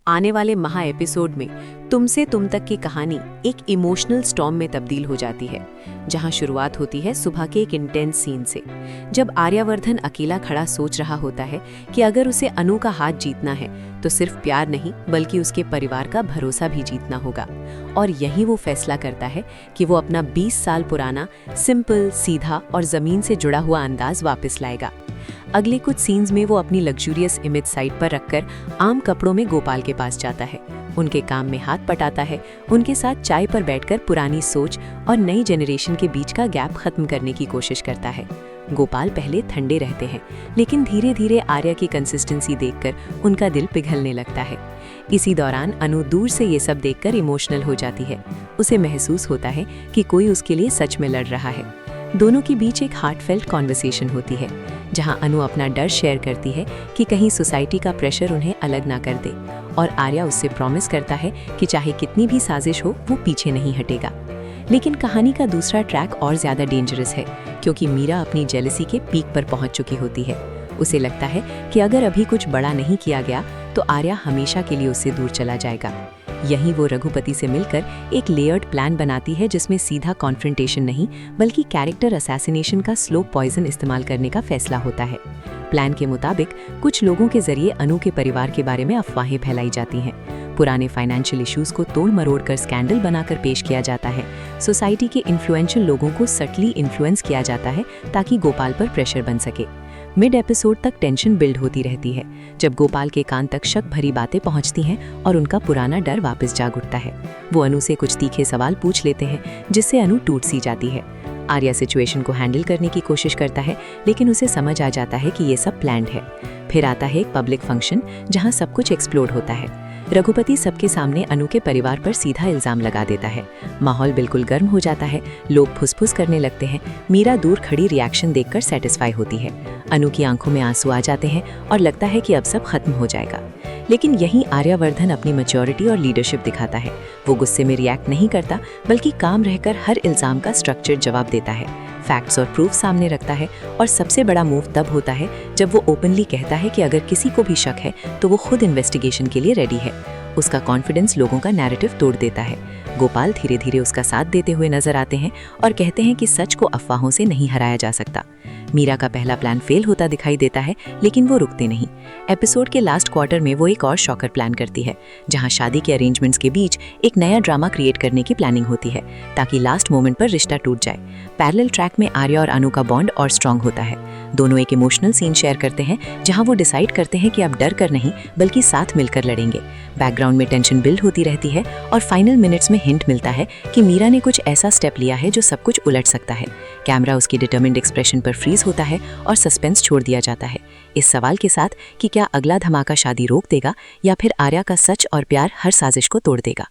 आने वाले महा एपिसोड में तुमसे तुम तक की कहानी एक इमोशनल स्टॉर्म में तब्दील हो जाती है, जहां शुरुआत होती है सुबह के एक इंटेंस सीन से, जब आर्यवर्धन अकेला खड़ा सोच रहा होता है कि अगर उसे अनु का हाथ जीतना है तो सिर्फ प्यार नहीं बल्कि उसके परिवार का भरोसा भी जीतना होगा। और यही वो फैसला करता है कि वो अपना 20 साल पुराना सिंपल, सीधा और जमीन से जुड़ा हुआ अंदाज वापस लाएगा। अगले कुछ सीन्स में वो अपनी लग्जूरियस इमेज साइट पर रखकर आम कपड़ों में गोपाल के पास जाता है, उनके काम में हाथ पटाता है, उनके साथ चाय पर बैठकर पुरानी सोच और नई जनरेशन के बीच का गैप खत्म करने की कोशिश करता है। गोपाल पहले ठंडे रहते हैं, लेकिन धीरे धीरे आर्या की कंसिस्टेंसी देखकर उनका दिल पिघलने लगता है। इसी दौरान अनु दूर से ये सब देखकर इमोशनल हो जाती है। उसे महसूस होता है कि कोई उसके लिए सच में लड़ रहा है। दोनों के बीच एक हार्टफेल्ट कॉन्वर्सेशन होती है, जहां अनु अपना डर शेयर करती है कि कहीं सोसाइटी का प्रेशर उन्हें अलग ना कर दे, और आर्या उससे प्रॉमिस करता है कि चाहे कितनी भी साजिश हो वो पीछे नहीं हटेगा। लेकिन कहानी का दूसरा ट्रैक और ज्यादा डेंजरस है, क्योंकि मीरा अपनी जेलसी के पीक पर पहुंच चुकी होती है। उसे लगता है कि अगर अभी कुछ बड़ा नहीं किया गया तो आर्या हमेशा के लिए उससे दूर चला जाएगा। यहीं वो रघुपति से मिलकर एक लेयर्ड प्लान बनाती है, जिसमें सीधा कॉन्फ्रंटेशन नहीं बल्कि कैरेक्टर असैसिनेशन का स्लो पॉइजन इस्तेमाल करने का फैसला होता है। प्लान के मुताबिक कुछ लोगों के जरिए अनु के परिवार के बारे में अफवाहें फैलाई जाती हैं। पुराने फाइनेंशियल इश्यूज को तोड़ मरोड़ कर स्कैंडल बनाकर पेश किया जाता है। सोसाइटी के इन्फ्लुएंशियल लोगों को सटली इन्फ्लुएंस किया जाता है ताकि गोपाल पर प्रेशर बन सके। मिड एपिसोड तक टेंशन बिल्ड होती रहती है, जब गोपाल के कान तक शक भरी बातें पहुंचती हैं और उनका पुराना डर वापस जाग उठता है। वो अनु से कुछ तीखे सवाल पूछ लेते हैं, जिससे अनु टूट सी जाती है। आर्या सिचुएशन को हैंडल करने की कोशिश करता है, लेकिन उसे समझ आ जाता है कि ये सब प्लान्ड है। फिर आता है एक पब्लिक फंक्शन, जहां सब कुछ एक्सप्लोड होता है। रघुपति सबके सामने अनु के परिवार पर सीधा इल्जाम लगा देता है। माहौल बिल्कुल गर्म हो जाता है, लोग फुसफुस करने लगते हैं। मीरा दूर खड़ी रिएक्शन देखकर सेटिस्फाई होती है। अनु की आंखों में आंसू आ जाते हैं और लगता है कि अब सब खत्म हो जाएगा। लेकिन यहीं आर्यवर्धन अपनी मैच्योरिटी और लीडरशिप दिखाता है। वो गुस्से में रिएक्ट नहीं करता, बल्कि काम रहकर हर इल्जाम का स्ट्रक्चर्ड जवाब देता है, फैक्ट्स और प्रूफ सामने रखता है। और सबसे बड़ा मूव तब होता है जब वो ओपनली कहता है कि अगर किसी को भी शक है तो वो खुद इन्वेस्टिगेशन के लिए रेडी है। उसका कॉन्फिडेंस लोगों का नैरेटिव तोड़ देता है। गोपाल धीरे धीरे उसका साथ देते हुए नजर आते हैं और कहते हैं कि सच को अफवाहों से नहीं हराया जा सकता। मीरा का पहला प्लान फेल होता दिखाई देता है, लेकिन वो रुकते नहीं। एपिसोड के लास्ट क्वार्टर में वो एक और शॉकर प्लान करती है, जहां शादी के अरेंजमेंट्स के बीच एक नया ड्रामा क्रिएट करने की प्लानिंग होती है, ताकि लास्ट मोमेंट पर रिश्ता टूट जाए। पैरेलल ट्रैक में आर्या और अनु का बॉन्ड और स्ट्रांग होता है। दोनों एक इमोशनल सीन शेयर करते हैं, जहां वो डिसाइड करते हैं कि अब डर कर नहीं बल्कि साथ मिलकर लड़ेंगे। बैकग्राउंड में टेंशन बिल्ड होती रहती है और फाइनल मिनट्स में हिंट मिलता है कि मीरा ने कुछ ऐसा स्टेप लिया है जो सब कुछ उलट सकता है। कैमरा उसकी डिटर्मिन्ड एक्सप्रेशन पर फ्रीज होता है और सस्पेंस छोड़ दिया जाता है, इस सवाल के साथ कि क्या अगला धमाका शादी रोक देगा या फिर आर्या का सच और प्यार हर साजिश को तोड़ देगा।